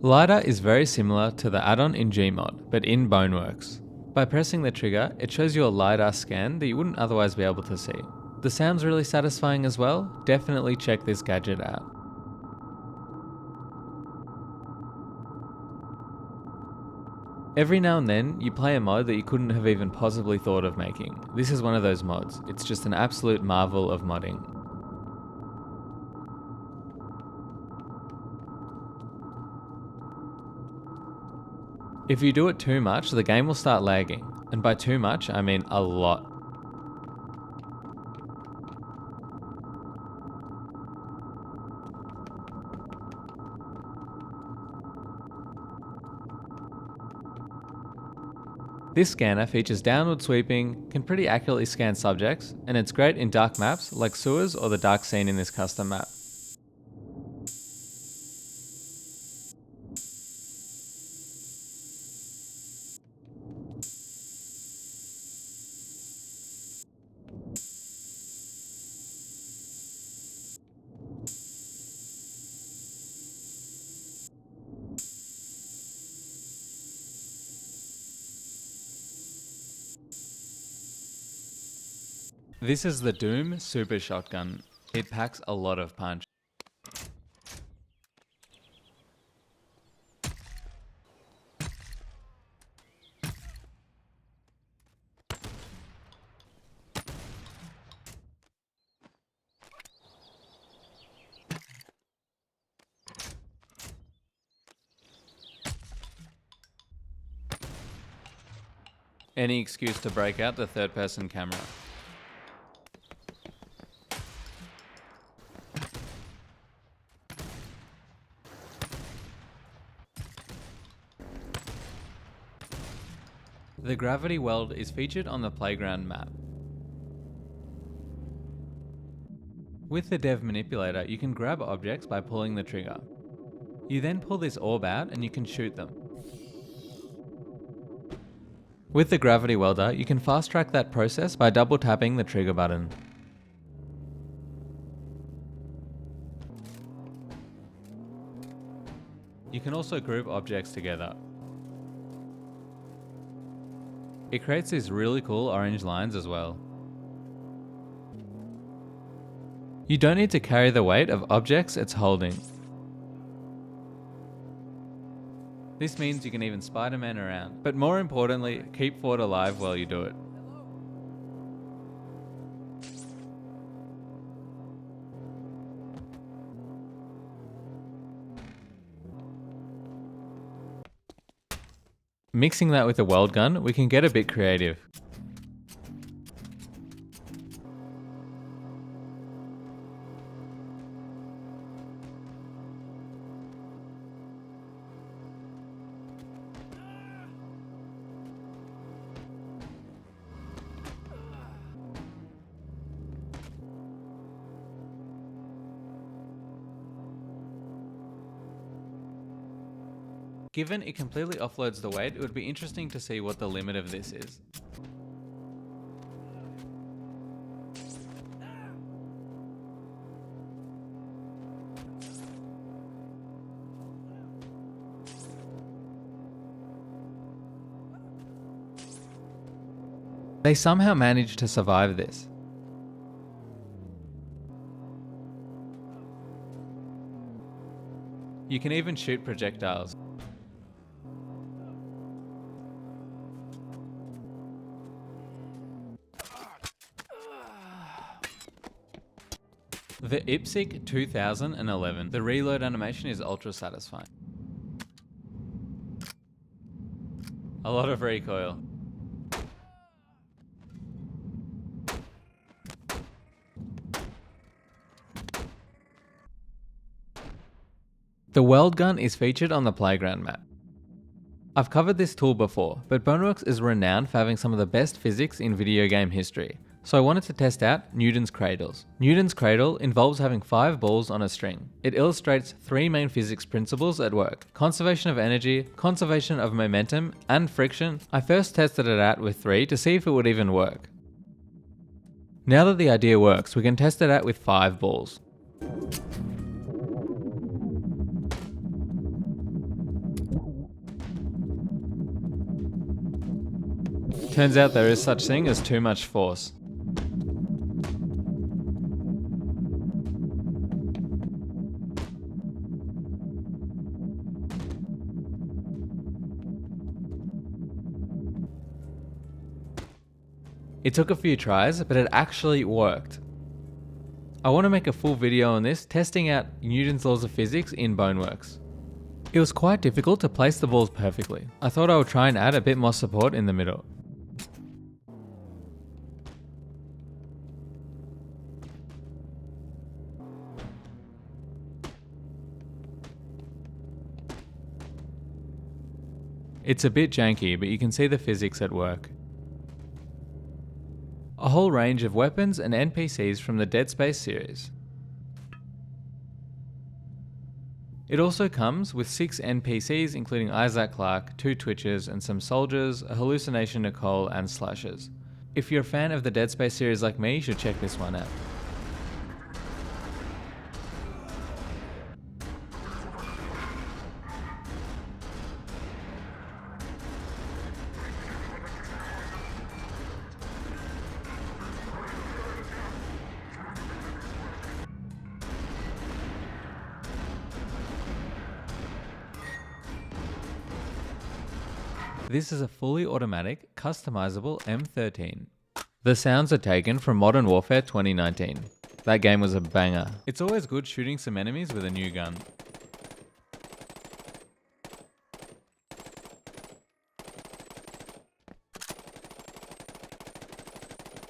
LiDAR is very similar to the add-on in Gmod, but in Boneworks. By pressing the trigger, it shows you a LiDAR scan that you wouldn't otherwise be able to see. The sound's really satisfying as well. Definitely check this gadget out. Every now and then, you play a mod that you couldn't have even possibly thought of making. This is one of those mods. It's just an absolute marvel of modding. If you do it too much, the game will start lagging. And by too much, I mean a lot. This scanner features downward sweeping, can pretty accurately scan subjects, and it's great in dark maps like sewers or the dark scene in this custom map. This is the Doom Super Shotgun. It packs a lot of punch. Any excuse to break out the third-person camera. The gravity weld is featured on the playground map. With the dev manipulator, you can grab objects by pulling the trigger. You then pull this orb out and you can shoot them. With the gravity welder, you can fast track that process by double tapping the trigger button. You can also group objects together. It creates these really cool orange lines as well. You don't need to carry the weight of objects it's holding. This means you can even Spider-Man around, but more importantly, keep Ford alive while you do it. Mixing that with a Weld Gun, we can get a bit creative. Given it completely offloads the weight, it would be interesting to see what the limit of this is. They somehow managed to survive this. You can even shoot projectiles. The IPSC 2011. The reload animation is ultra satisfying. A lot of recoil. The Weld Gun is featured on the playground map. I've covered this tool before, but Boneworks is renowned for having some of the best physics in video game history. So I wanted to test out Newton's cradles. Newton's cradle involves having 5 balls on a string. It illustrates 3 main physics principles at work: conservation of energy, conservation of momentum, and friction. I first tested it out with 3 to see if it would even work. Now that the idea works, we can test it out with 5 balls. Turns out there is such thing as too much force. It took a few tries, but it actually worked. I want to make a full video on this, testing out Newton's laws of physics in Boneworks. It was quite difficult to place the balls perfectly. I thought I would try and add a bit more support in the middle. It's a bit janky, but you can see the physics at work. A whole range of weapons and NPCs from the Dead Space series. It also comes with 6 NPCs including Isaac Clarke, 2 Twitchers and some soldiers, a hallucination Nicole and slashers. If you're a fan of the Dead Space series like me, you should check this one out. This is a fully automatic, customizable M13. The sounds are taken from Modern Warfare 2019. That game was a banger. It's always good shooting some enemies with a new gun.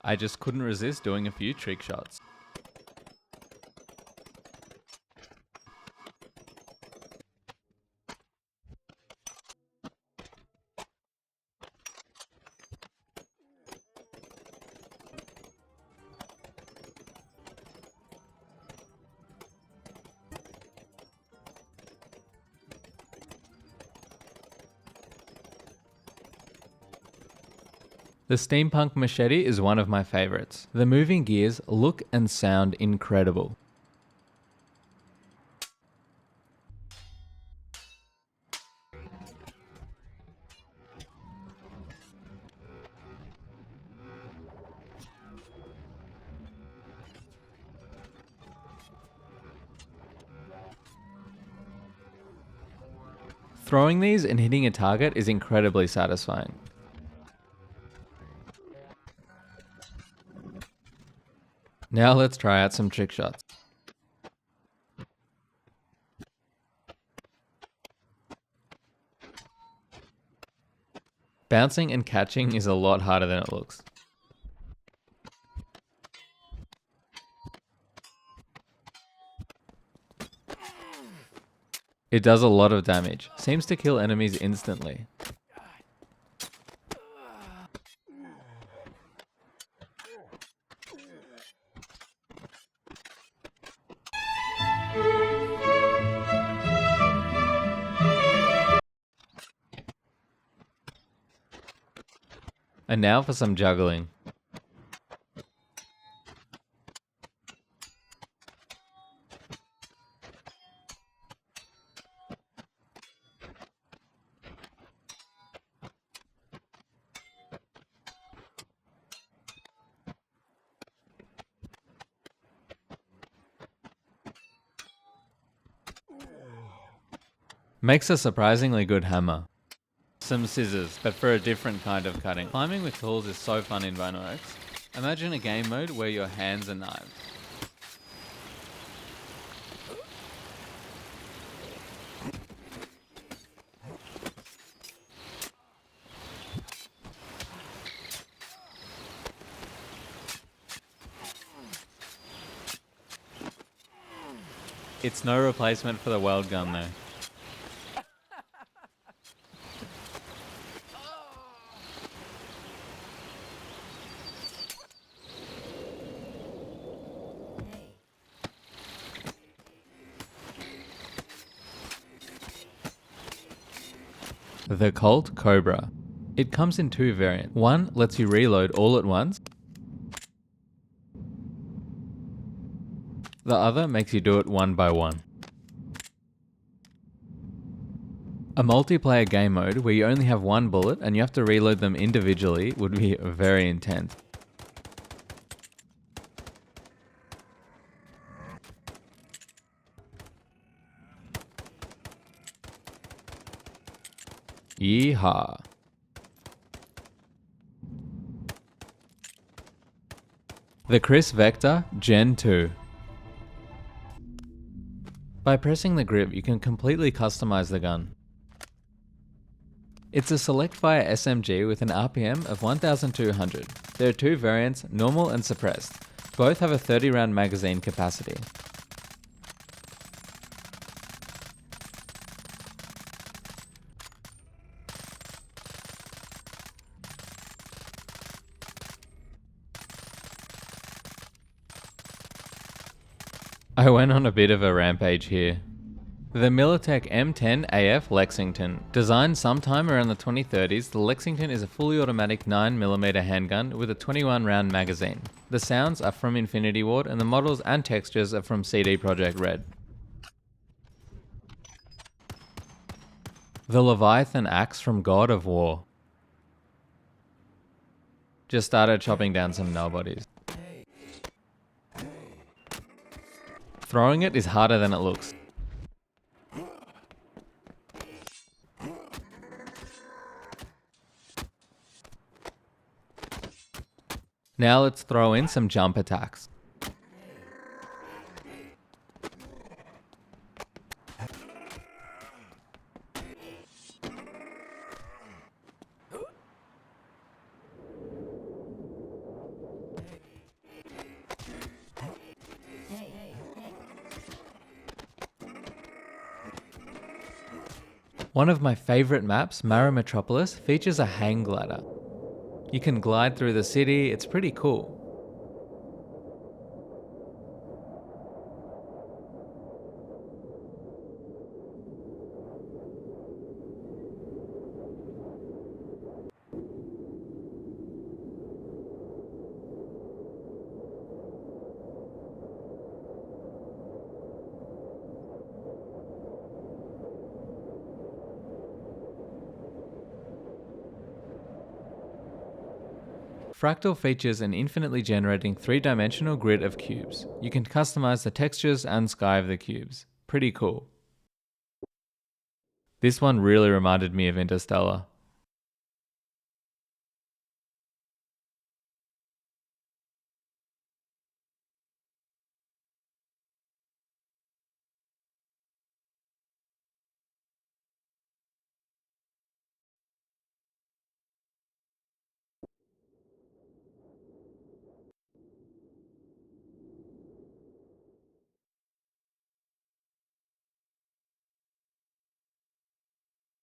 I just couldn't resist doing a few trick shots. The Steampunk Machete is one of my favorites. The moving gears look and sound incredible. Throwing these and hitting a target is incredibly satisfying. Now let's try out some trick shots. Bouncing and catching is a lot harder than it looks. It does a lot of damage, seems to kill enemies instantly. And now for some juggling. Makes a surprisingly good hammer. Some scissors, but for a different kind of cutting. Climbing with tools is so fun in Boneworks. Imagine a game mode where your hands are knives. It's no replacement for the Weld Gun though. The Colt Cobra. It comes in 2 variants. One lets you reload all at once. The other makes you do it one by one. A multiplayer game mode where you only have one bullet and you have to reload them individually would be very intense. Yeehaw. The Kriss Vector Gen 2. By pressing the grip, you can completely customize the gun. It's a select fire SMG with an RPM of 1200. There are two variants, normal and suppressed. Both have a 30 round magazine capacity. I went on a bit of a rampage here. The Militech M10 AF Lexington. Designed sometime around the 2030s, the Lexington is a fully automatic 9mm handgun with a 21 round magazine. The sounds are from Infinity Ward and the models and textures are from CD Projekt Red. The Leviathan axe from God of War. Just started chopping down some nobodies. Throwing it is harder than it looks. Now let's throw in some jump attacks. One of my favourite maps, Mara Metropolis, features a hang glider. You can glide through the city, it's pretty cool. Fractal features an infinitely generating 3-dimensional grid of cubes. You can customize the textures and sky of the cubes. Pretty cool. This one really reminded me of Interstellar.